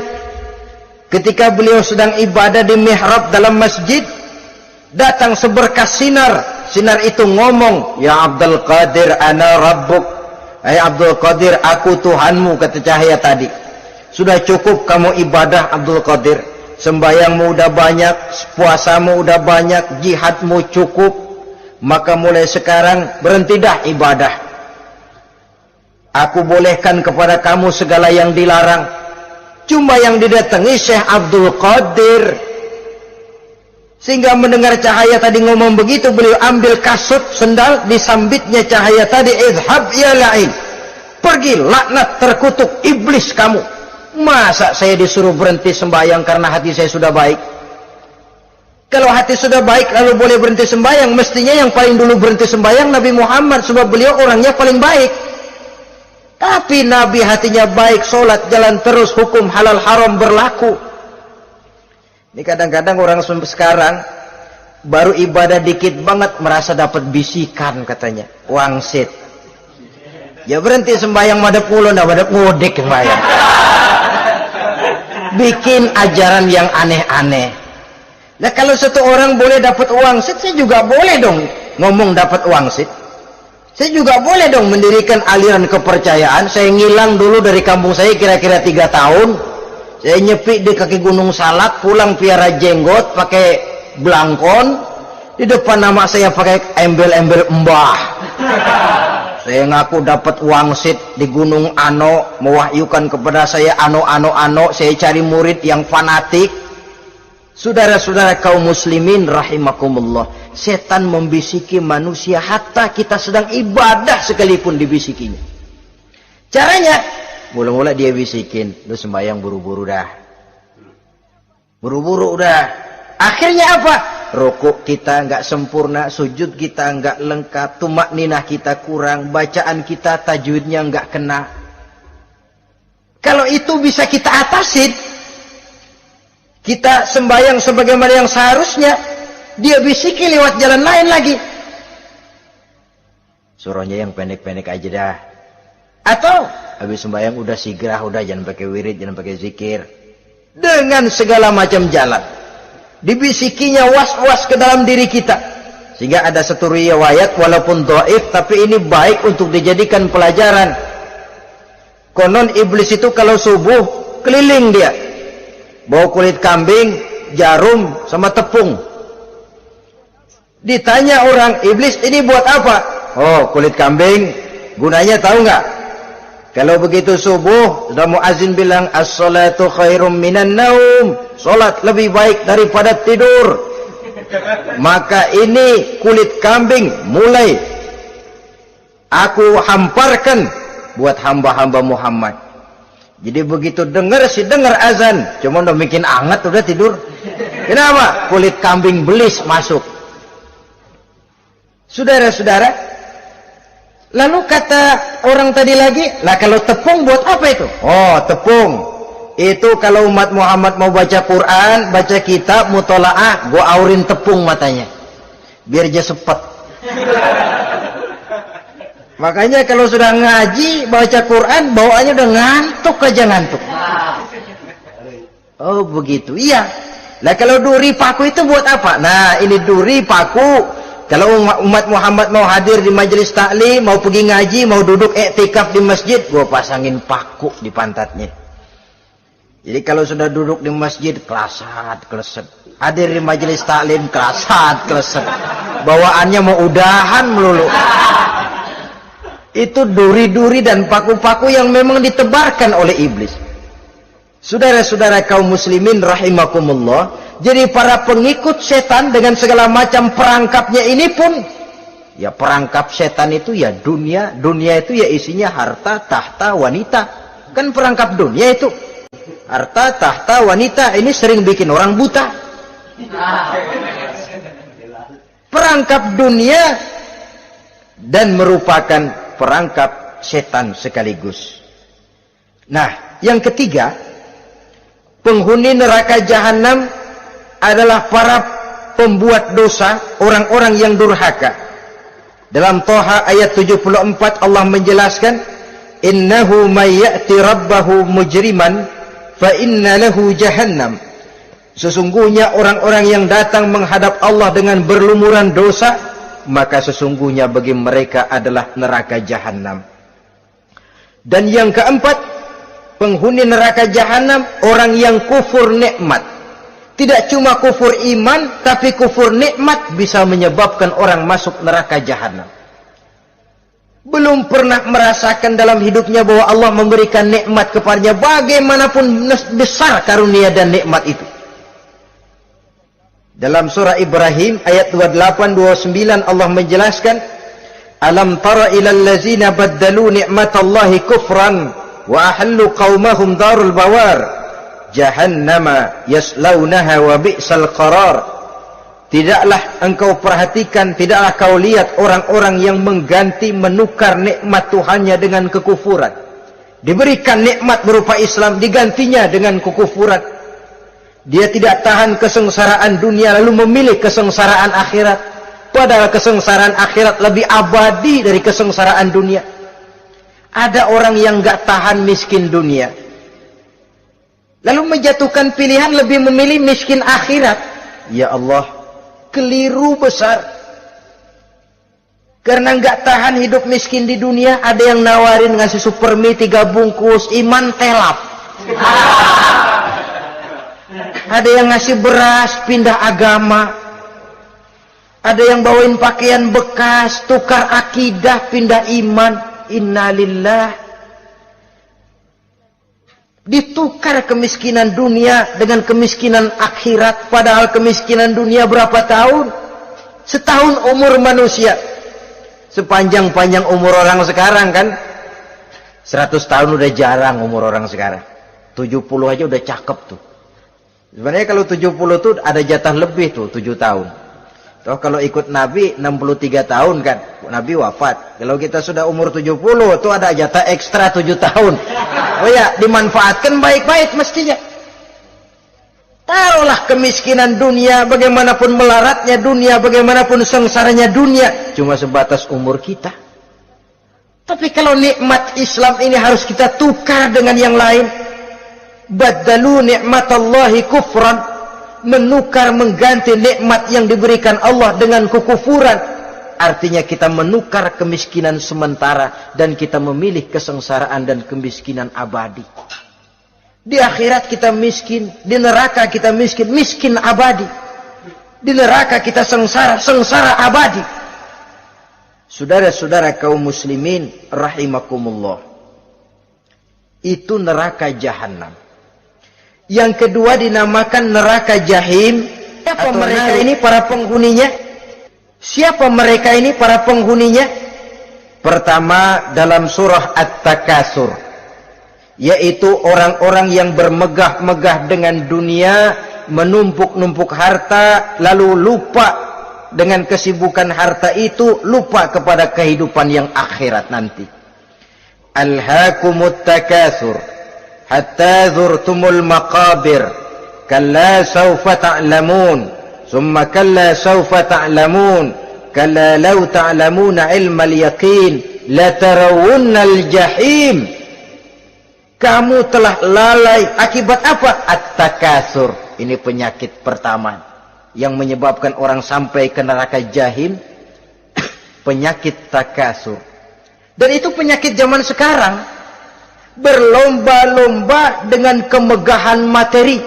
A: Ketika beliau sedang ibadah di mihrab dalam masjid, datang seberkas sinar. Sinar itu ngomong, ya Abdul Qadir ana rabbuk. Hai Abdul Qadir, aku Tuhanmu, kata cahaya tadi. Sudah cukup kamu ibadah Abdul Qadir. Sembayangmu udah banyak, puasamu udah banyak, jihadmu cukup. Maka mulai sekarang berhenti dah ibadah. Aku bolehkan kepada kamu segala yang dilarang. Cuma yang didatangi Syekh Abdul Qadir. Sehingga mendengar cahaya tadi ngomong begitu, beliau ambil kasut sendal, disambitnya cahaya tadi, izhab ya la'in, pergi laknat terkutuk iblis kamu. Masa saya disuruh berhenti sembahyang karena hati saya sudah baik? Kalau hati sudah baik lalu boleh berhenti sembahyang, mestinya yang paling dulu berhenti sembahyang Nabi Muhammad, sebab beliau orangnya paling baik. Tapi Nabi hatinya baik, sholat jalan terus, hukum halal haram berlaku. Ini kadang-kadang orang sekarang baru ibadah dikit banget merasa dapat bisikan katanya, wangsit. Ya berhenti sembahyang madep mulo, ndak madep ngudek sembahyang. Bikin ajaran yang aneh-aneh. Nah kalau satu orang boleh dapat wangsit, saya juga boleh dong ngomong dapat wangsit. Saya juga boleh dong mendirikan aliran kepercayaan. Saya ngilang dulu dari kampung saya kira-kira 3 tahun. Saya nyepi di kaki Gunung Salak, pulang piara jenggot, pakai belangkon. Di depan nama saya pakai embel-embel mbah. Saya ngaku dapat wangsit di Gunung Ano, mewahyukan kepada saya ano. Saya cari murid yang fanatik. Saudara-saudara kaum muslimin rahimakumullah, setan membisiki manusia hatta kita sedang ibadah sekalipun dibisikinya. Caranya, mula-mula dia bisikin, lu sembahyang buru-buru dah. Buru-buru udah. Akhirnya apa? Rukuk kita enggak sempurna, sujud kita enggak lengkap, tumakninah kita kurang, bacaan kita tajwidnya enggak kena. Kalau itu bisa kita atasin, kita sembahyang sebagaimana yang seharusnya, dia bisiki lewat jalan lain lagi. Surahnya yang pendek-pendek aja dah. Atau habis sembahyang udah sigrah, udah jangan pakai wirid, jangan pakai zikir. Dengan segala macam jalan. Dibisikinya was-was ke dalam diri kita. Sehingga ada satu riwayat walaupun dhaif tapi ini baik untuk dijadikan pelajaran. Konon iblis itu kalau subuh keliling dia. Bawa kulit kambing, jarum, sama tepung. Ditanya orang, iblis ini buat apa? Oh, kulit kambing. Gunanya tahu nggak? Kalau begitu subuh, sudah muazin bilang, as-salatu khairum minan naum. Salat lebih baik daripada tidur. Maka ini kulit kambing mulai aku hamparkan buat hamba-hamba Muhammad. Jadi begitu dengar azan, cuma udah bikin anget udah tidur. Kenapa? Kulit kambing belis masuk. Saudara-saudara, lalu kata orang tadi lagi, lah kalau tepung buat apa itu? Oh, tepung. Itu kalau umat Muhammad mau baca Quran, baca kitab, mutolaah, gua aurin tepung matanya. Biar dia sepet. Makanya kalau sudah ngaji, baca Quran, bawaannya udah ngantuk aja ngantuk. Oh begitu, iya. Lah kalau duri paku itu buat apa? Nah ini duri paku. Kalau umat Muhammad mau hadir di majelis taklim, mau pergi ngaji, mau duduk iktikaf di masjid, gua pasangin paku di pantatnya. Jadi kalau sudah duduk di masjid, kelasat, kleset. Hadir di majelis taklim, kelasat, kleset. Bawaannya mau udahan melulu. Itu duri-duri dan paku-paku yang memang ditebarkan oleh iblis. Saudara-saudara kaum muslimin rahimakumullah, jadi para pengikut setan dengan segala macam perangkapnya ini pun, ya perangkap setan itu ya dunia. Dunia itu ya isinya harta, tahta, wanita. Kan perangkap dunia itu. Harta, tahta, wanita, ini sering bikin orang buta. Perangkap dunia dan merupakan perangkap setan sekaligus. Nah, yang ketiga, penghuni neraka jahanam adalah para pembuat dosa, orang-orang yang durhaka. Dalam Thaha ayat 74 Allah menjelaskan, innahu may ya'ti rabbahu mujriman fa inna lahu jahannam. Sesungguhnya orang-orang yang datang menghadap Allah dengan berlumuran dosa, maka sesungguhnya bagi mereka adalah neraka jahanam. Dan yang keempat, penghuni neraka jahanam orang yang kufur nikmat. Tidak cuma kufur iman, tapi kufur nikmat bisa menyebabkan orang masuk neraka jahanam. belum pernah merasakan dalam hidupnya bahwa Allah memberikan nikmat kepadanya, bagaimanapun besar karunia dan nikmat itu. Dalam surah Ibrahim ayat 28-29 Allah menjelaskan, alam tara ilal ladzina baddalu ni'matallahi kufran wa ahallu qaumahum darul bawar jahannama yaslaunaha wa bi'sal qarar. Tidaklah engkau perhatikan, tidaklah kau lihat orang-orang yang mengganti, menukar nikmat Tuhannya dengan kekufuran. Diberikan nikmat berupa Islam, digantinya dengan kekufuran. Dia tidak tahan kesengsaraan dunia lalu memilih kesengsaraan akhirat. Padahal kesengsaraan akhirat lebih abadi dari kesengsaraan dunia. Ada orang yang gak tahan miskin dunia, lalu menjatuhkan pilihan lebih memilih miskin akhirat. Ya Allah, keliru besar. Karena gak tahan hidup miskin di dunia, ada yang nawarin ngasih supermi 3 bungkus, iman telap. Ada yang ngasih beras, pindah agama. Ada yang bawain pakaian bekas, tukar akidah, pindah iman. Innalillah. Ditukar kemiskinan dunia dengan kemiskinan akhirat. Padahal kemiskinan dunia berapa tahun? Setahun umur manusia. Sepanjang-panjang umur orang sekarang kan. 100 tahun udah jarang umur orang sekarang. 70 aja udah cakep tuh. Sebenarnya kalau 70 tuh ada jatah lebih tuh, 7 tahun. Toh kalau ikut Nabi 63 tahun kan, Nabi wafat. Kalau kita sudah umur 70 tuh ada jatah ekstra 7 tahun. Oh ya, dimanfaatkan baik-baik mestinya. Taruhlah kemiskinan dunia, bagaimanapun melaratnya dunia, bagaimanapun sengsaranya dunia, cuma sebatas umur kita. Tapi kalau nikmat Islam ini harus kita tukar dengan yang lain. Baddalu ni'matallahi kufran, menukar, mengganti nikmat yang diberikan Allah dengan kekufuran. Artinya kita menukar kemiskinan sementara dan kita memilih kesengsaraan dan kemiskinan abadi. Di akhirat kita miskin, di neraka kita miskin, miskin abadi. Di neraka kita sengsara, sengsara abadi. Saudara-saudara kaum muslimin rahimakumullah, itu neraka jahanam. Yang kedua dinamakan neraka jahim. Siapa mereka ini para penghuninya? Siapa mereka ini para penghuninya? Pertama dalam surah At-Takasur, yaitu orang-orang yang bermegah-megah dengan dunia, menumpuk-numpuk harta, lalu lupa dengan kesibukan harta itu, lupa kepada kehidupan yang akhirat nanti. Alhaakumut takasur hatta zurtumul maqabir kalla sawfa ta'lamun summa kalla sawfa ta'lamun kalla law ta'lamuna ilmal yaqin la tarawunnal jahim. Kamu telah lalai akibat apa? At-takasur. Ini penyakit pertama yang menyebabkan orang sampai ke neraka jahim. Penyakit takasur. Dan itu penyakit zaman sekarang. Berlomba-lomba dengan kemegahan materi,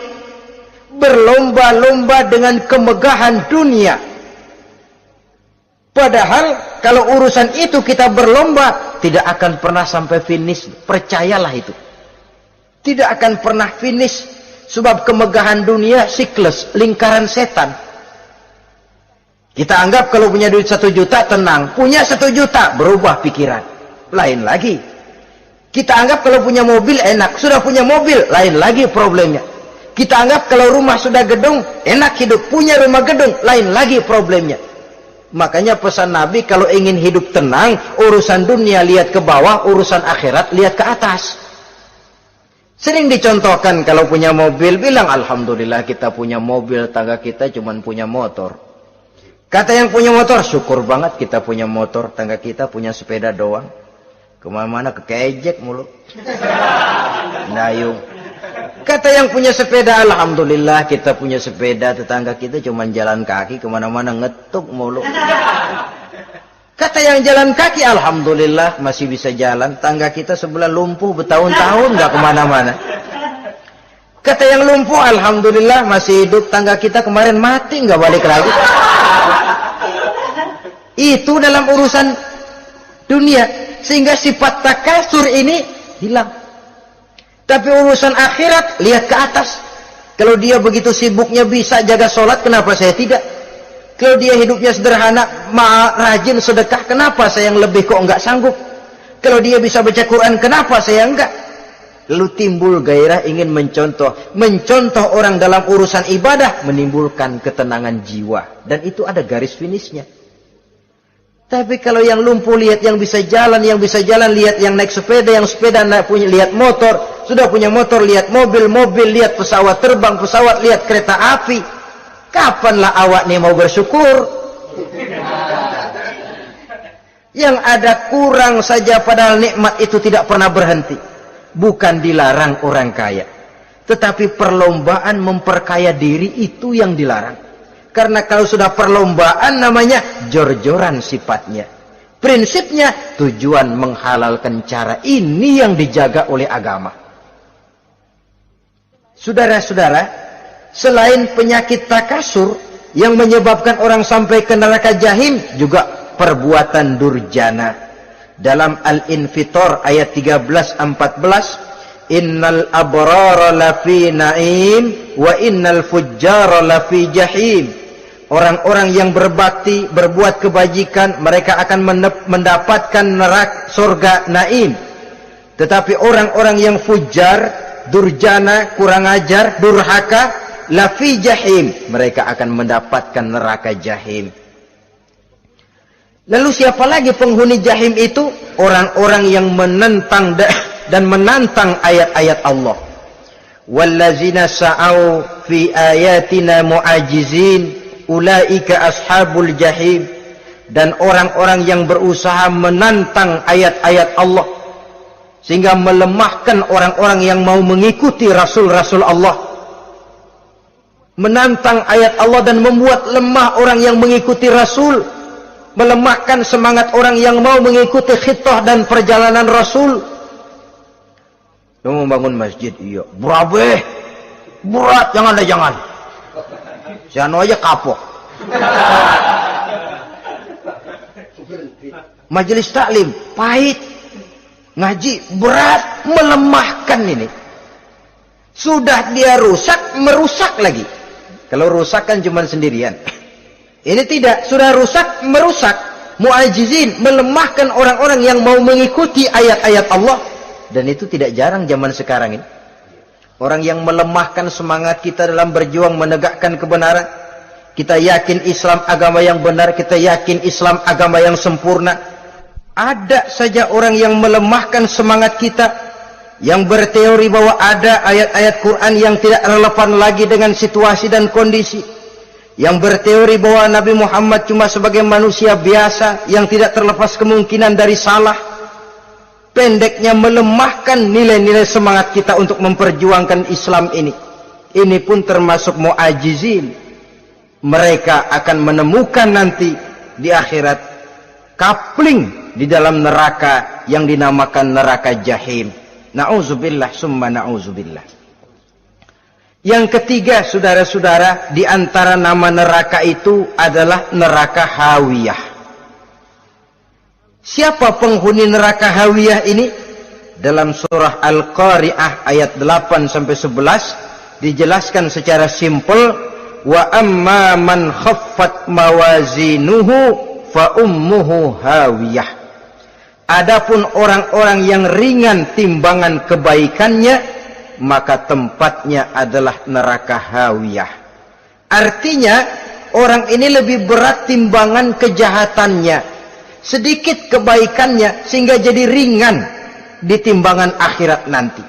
A: berlomba-lomba dengan kemegahan dunia. Padahal kalau urusan itu kita berlomba, tidak akan pernah sampai finish. Percayalah itu, tidak akan pernah finish. Sebab kemegahan dunia siklus, lingkaran setan. Kita anggap kalau punya duit 1 juta tenang, punya 1 juta berubah pikiran, lain lagi. Kita anggap kalau punya mobil enak, sudah punya mobil, lain lagi problemnya. Kita anggap kalau rumah sudah gedung, enak hidup, punya rumah gedung, lain lagi problemnya. Makanya pesan Nabi, kalau ingin hidup tenang, urusan dunia lihat ke bawah, urusan akhirat lihat ke atas. Sering dicontohkan kalau punya mobil, bilang alhamdulillah kita punya mobil, tangga kita cuma punya motor. Kata yang punya motor, syukur banget kita punya motor, tangga kita punya sepeda doang. Kemana-mana kekejek mulu. Dayung. Kata yang punya sepeda, alhamdulillah kita punya sepeda, tetangga kita cuma jalan kaki, kemana-mana ngetuk mulu. Kata yang jalan kaki, alhamdulillah masih bisa jalan, tangga kita sebelah lumpuh bertahun-tahun nggak kemana-mana. Kata yang lumpuh, alhamdulillah masih hidup, tangga kita kemarin mati nggak balik lagi. Itu dalam urusan dunia. sehingga sifat takasur ini hilang. Tapi urusan akhirat, lihat ke atas. Kalau dia begitu sibuknya bisa jaga sholat, kenapa saya tidak? Kalau dia hidupnya sederhana, rajin sedekah, kenapa saya yang lebih kok enggak sanggup? Kalau dia bisa baca Quran, kenapa saya enggak? Lalu timbul gairah ingin mencontoh. Mencontoh orang dalam urusan ibadah, menimbulkan ketenangan jiwa. Dan itu ada garis finishnya. Tapi kalau yang lumpuh lihat yang bisa jalan, lihat yang naik sepeda, yang sepeda punya lihat motor, sudah punya motor lihat mobil, lihat pesawat terbang, lihat kereta api. Kapanlah awak nih mau bersyukur? Yang ada kurang saja, padahal nikmat itu tidak pernah berhenti. Bukan dilarang orang kaya, tetapi perlombaan memperkaya diri itu yang dilarang. Karena kalau sudah perlombaan namanya jor-joran sifatnya. Prinsipnya tujuan menghalalkan cara ini yang dijaga oleh agama. Saudara-saudara, selain penyakit takasur yang menyebabkan orang sampai ke neraka jahim, juga perbuatan durjana. Dalam Al-Infitor ayat 13-14, innal abrara lafi na'im wa innal fujjara lafi jahim. Orang-orang yang berbakti, berbuat kebajikan, mereka akan mendapatkan neraka surga naim. Tetapi orang-orang yang fujar, durjana, kurang ajar, durhaka, lafi jahim, mereka akan mendapatkan neraka jahim. Lalu siapa lagi penghuni jahim itu? Orang-orang yang menentang dan menantang ayat-ayat Allah. Wallazina sa'au fi ayatina mu'ajizin ulaika ashabul jahim. Dan orang-orang yang berusaha menantang ayat-ayat Allah sehingga melemahkan orang-orang yang mau mengikuti rasul-rasul Allah, menantang ayat Allah dan membuat lemah orang yang mengikuti rasul, melemahkan semangat orang yang mau mengikuti khitah dan perjalanan rasul. Lu mau bangun masjid, iya. Berat, jangan. Jangan aja kapok. Majelis taklim, pahit. Ngaji, berat, melemahkan ini. Sudah dia rusak, merusak lagi. Kalau rusak kan cuma sendirian. Ini tidak, sudah rusak, merusak. Mu'ajizin, melemahkan orang-orang yang mau mengikuti ayat-ayat Allah. Dan itu tidak jarang zaman sekarang ini. Orang yang melemahkan semangat kita dalam berjuang menegakkan kebenaran. Kita yakin Islam agama yang benar, kita yakin Islam agama yang sempurna. Ada saja orang yang melemahkan semangat kita, yang berteori bahwa ada ayat-ayat Quran yang tidak relevan lagi dengan situasi dan kondisi, yang berteori bahwa Nabi Muhammad cuma sebagai manusia biasa yang tidak terlepas kemungkinan dari salah. Pendeknya melemahkan nilai-nilai semangat kita untuk memperjuangkan Islam ini. Ini pun termasuk mu'ajizin. Mereka akan menemukan nanti di akhirat kapling di dalam neraka yang dinamakan neraka jahim. Na'udzubillah summa na'udzubillah. Yang ketiga, saudara-saudara, di antara nama neraka itu adalah neraka hawiyah. Siapa penghuni neraka hawiyah ini? Dalam surah Al-Qari'ah ayat 8-11 dijelaskan secara simpel, wa amma man khaffat mawazinuhu fa ummuhu hawiyah. Adapun orang-orang yang ringan timbangan kebaikannya, maka tempatnya adalah neraka hawiyah. Artinya orang ini lebih berat timbangan kejahatannya, sedikit kebaikannya, sehingga jadi ringan di timbangan akhirat nanti.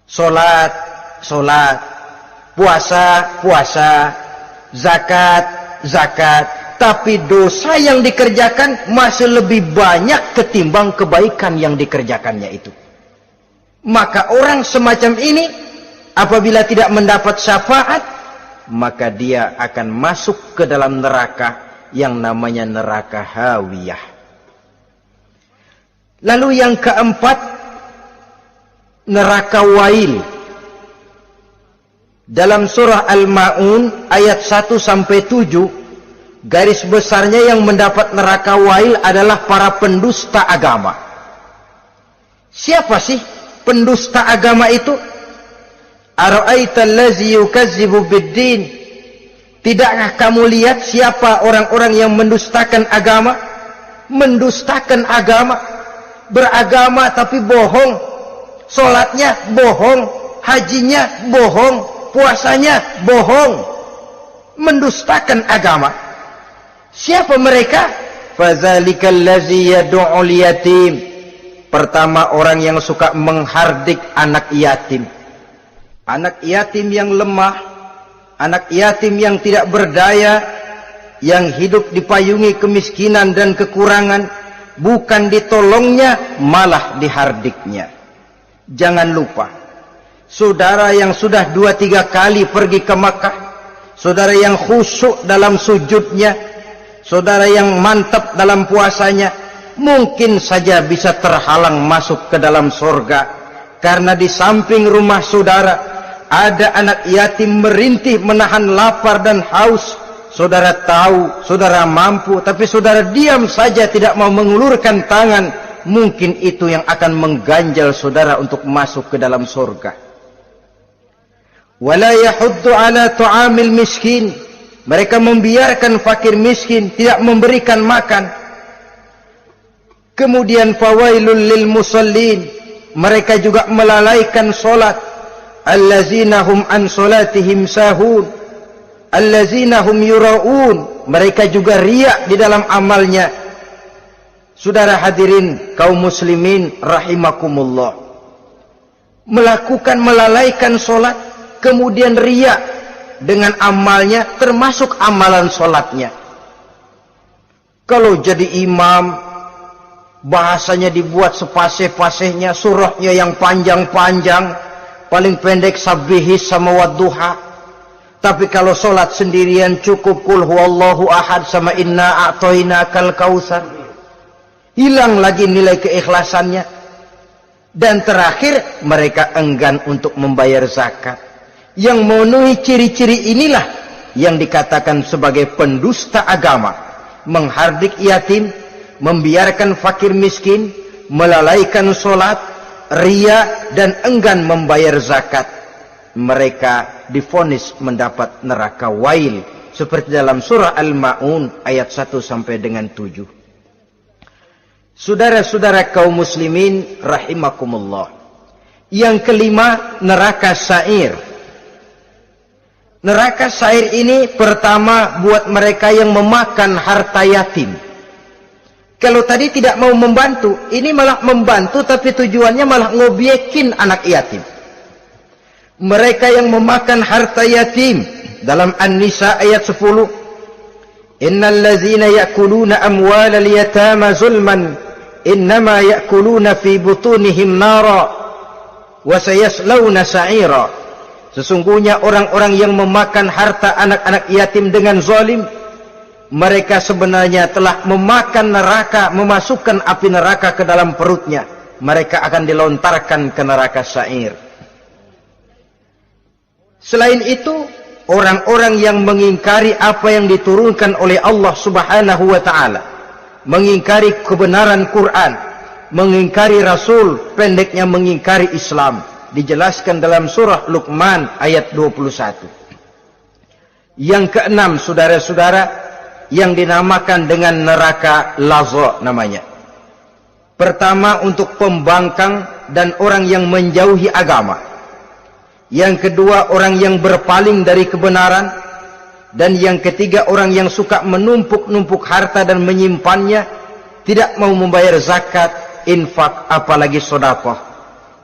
A: Solat, puasa, zakat, tapi dosa yang dikerjakan masih lebih banyak ketimbang kebaikan yang dikerjakannya itu. Maka orang semacam ini apabila tidak mendapat syafaat, maka dia akan masuk ke dalam neraka yang namanya neraka hawiyah. Lalu yang keempat, neraka wail. Dalam surah Al-Ma'un ayat 1-7 garis besarnya yang mendapat neraka wail adalah para pendusta agama. Siapa sih pendusta agama itu? Ara'aita allazi yukazzibu bid-din? Tidakkah kamu lihat siapa orang-orang yang mendustakan agama? Mendustakan agama, beragama tapi bohong, sholatnya bohong, hajinya bohong, puasanya bohong, mendustakan agama. Siapa mereka? Fadzalikal ladzi yad'ul yatim. Pertama, orang yang suka menghardik anak yatim. Anak yatim yang lemah, anak yatim yang tidak berdaya, yang hidup dipayungi kemiskinan dan kekurangan, bukan ditolongnya, malah dihardiknya. Jangan lupa, saudara yang sudah 2-3 kali pergi ke Makkah, saudara yang khusyuk dalam sujudnya, saudara yang mantap dalam puasanya, mungkin saja bisa terhalang masuk ke dalam surga, karena di samping rumah saudara ada anak yatim merintih menahan lapar dan haus. Saudara tahu, saudara mampu, tapi saudara diam saja, tidak mau mengulurkan tangan. Mungkin itu yang akan mengganjal saudara untuk masuk ke dalam surga. Wala yahuddu ala tu'amil miskin. Mereka membiarkan fakir miskin, tidak memberikan makan. Kemudian fawailul lil musallin. Mereka juga melalaikan solat. Allazina hum an solatihim sahun. Allazina hum yura'un. Mereka juga riak di dalam amalnya. Saudara hadirin kaum muslimin rahimakumullah, melalaikan solat, kemudian riak dengan amalnya, termasuk amalan solatnya. Kalau jadi imam, bahasanya dibuat sepasih-pasihnya, surahnya yang panjang-panjang, paling pendek sabbihis sama wadduha. Tapi kalau solat sendirian cukup kul huwallahu ahad sama inna a'toinakal kautsar. Hilang lagi nilai keikhlasannya. Dan terakhir, mereka enggan untuk membayar zakat. Yang memenuhi ciri-ciri inilah yang dikatakan sebagai pendusta agama. Menghardik yatim, membiarkan fakir miskin, melalaikan solat, ria, dan enggan membayar zakat. Mereka divonis mendapat neraka wail, seperti dalam surah Al-Ma'un ayat 1 sampai dengan 7. Saudara-saudara kaum muslimin rahimakumullah. Yang kelima, neraka sa'ir. Neraka sa'ir ini pertama buat mereka yang memakan harta yatim. Kalau tadi tidak mau membantu, ini malah membantu tapi tujuannya malah ngobyekin anak yatim. Mereka yang memakan harta yatim, dalam An-Nisa ayat 10, innal ladzina ya'kuluna amwalal yatama zulman innama ya'kuluna fi butunihim nara wa sayaslawna sa'ira. Sesungguhnya orang-orang yang memakan harta anak-anak yatim dengan zalim, mereka sebenarnya telah memakan neraka, memasukkan api neraka ke dalam perutnya. Mereka akan dilontarkan ke neraka sa'ir. Selain itu, orang-orang yang mengingkari apa yang diturunkan oleh Allah Subhanahu wa ta'ala, mengingkari kebenaran Quran, mengingkari Rasul, pendeknya mengingkari Islam, dijelaskan dalam surah Luqman ayat 21. Yang keenam, saudara-saudara, yang dinamakan dengan neraka laza namanya. Pertama, untuk pembangkang dan orang yang menjauhi agama. Yang kedua, orang yang berpaling dari kebenaran. Dan yang ketiga, orang yang suka menumpuk-numpuk harta dan menyimpannya, tidak mau membayar zakat, infak, apalagi sedekah.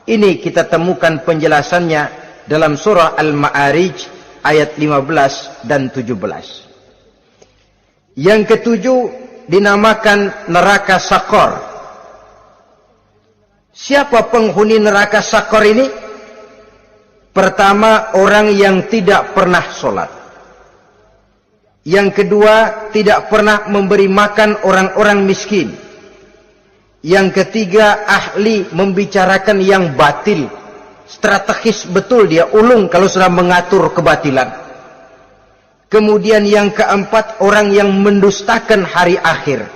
A: Ini kita temukan penjelasannya dalam surah Al-Ma'arij ayat 15 dan 17. Yang ketujuh dinamakan neraka Sakor. Siapa penghuni neraka Sakor ini? Pertama, orang yang tidak pernah sholat. Yang kedua, tidak pernah memberi makan orang-orang miskin. Yang ketiga, ahli membicarakan yang batil. Strategis betul dia, ulung kalau sudah mengatur kebatilan. Kemudian yang keempat, orang yang mendustakan hari akhir.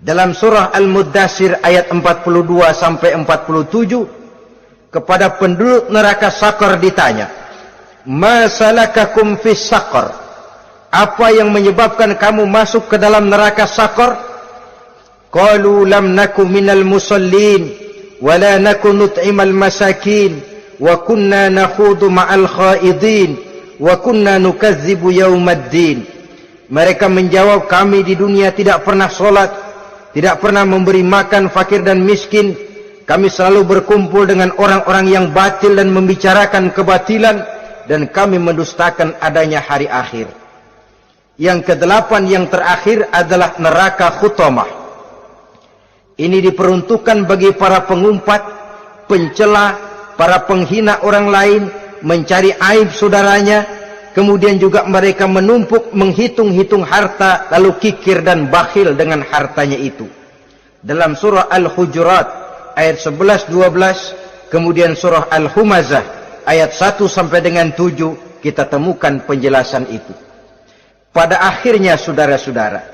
A: Dalam surah Al-Muddatsir ayat 42 sampai 47, kepada penduduk neraka Saqar ditanya, "Ma salakakum fis saqar?" Apa yang menyebabkan kamu masuk ke dalam neraka Saqar? Qalu lam naku minal musallin wa la naku nut'imal masakin wa kunna nakhudu ma'al khaidin wa kunna nukazzibu yaumaddin. Mereka menjawab, kami di dunia tidak pernah sholat, tidak pernah memberi makan fakir dan miskin. Kami selalu berkumpul dengan orang-orang yang batil dan membicarakan kebatilan, dan kami mendustakan adanya hari akhir. Yang kedelapan, yang terakhir adalah neraka Khutamah. Ini diperuntukkan bagi para pengumpat, pencela, para penghina orang lain, mencari aib saudaranya, kemudian juga mereka menumpuk, menghitung-hitung harta, lalu kikir dan bakhil dengan hartanya itu. Dalam surah Al-Hujurat ayat 11-12, kemudian surah Al-Humazah ayat 1 sampai dengan 7, kita temukan penjelasan itu. Pada akhirnya saudara-saudara,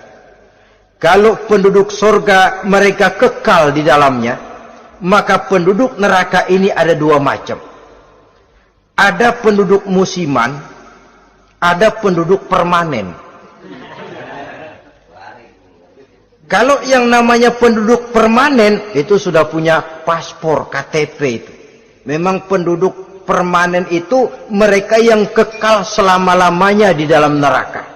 A: kalau penduduk surga mereka kekal di dalamnya, maka penduduk neraka ini ada dua macam. Ada penduduk musiman, ada penduduk permanen. Kalau yang namanya penduduk permanen, itu sudah punya paspor, KTP itu. Memang penduduk permanen itu mereka yang kekal selama-lamanya di dalam neraka.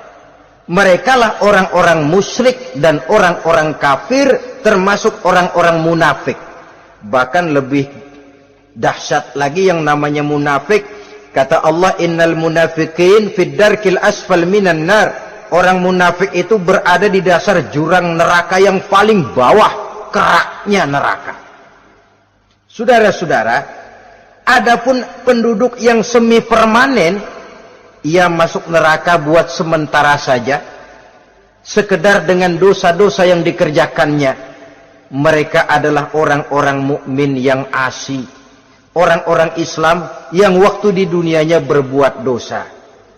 A: Mereka lah orang-orang musyrik dan orang-orang kafir, termasuk orang-orang munafik. Bahkan lebih dahsyat lagi yang namanya munafik. Kata Allah, innal munafiqin fid darkil asfal minan nar. Orang munafik itu berada di dasar jurang neraka yang paling bawah, keraknya neraka. Saudara-saudara, adapun penduduk yang semi permanen, ia masuk neraka buat sementara saja, sekedar dengan dosa-dosa yang dikerjakannya. Mereka adalah orang-orang mukmin yang asli, orang-orang Islam yang waktu di dunianya berbuat dosa.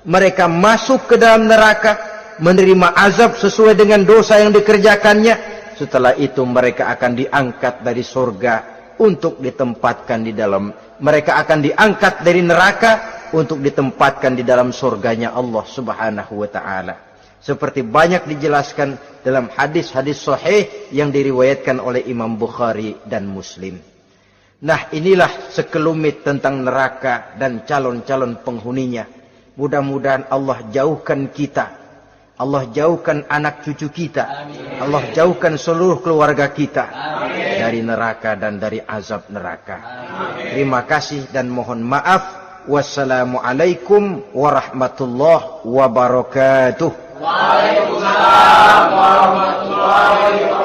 A: Mereka masuk ke dalam neraka, menerima azab sesuai dengan dosa yang dikerjakannya. Setelah itu mereka akan diangkat dari surga untuk ditempatkan di dalam, mereka akan diangkat dari neraka untuk ditempatkan di dalam surganya Allah Subhanahu wa ta'ala. Seperti banyak dijelaskan dalam hadis-hadis sahih yang diriwayatkan oleh Imam Bukhari dan Muslim. Nah, inilah sekelumit tentang neraka dan calon-calon penghuninya. Mudah-mudahan Allah jauhkan kita, Allah jauhkan anak cucu kita, amin. Allah jauhkan seluruh keluarga kita, amin. Dari neraka dan dari azab neraka. Amin. Terima kasih dan mohon maaf. Wassalamualaikum warahmatullahi wabarakatuh.
B: Waalaikumsalam warahmatullahi wabarakatuh.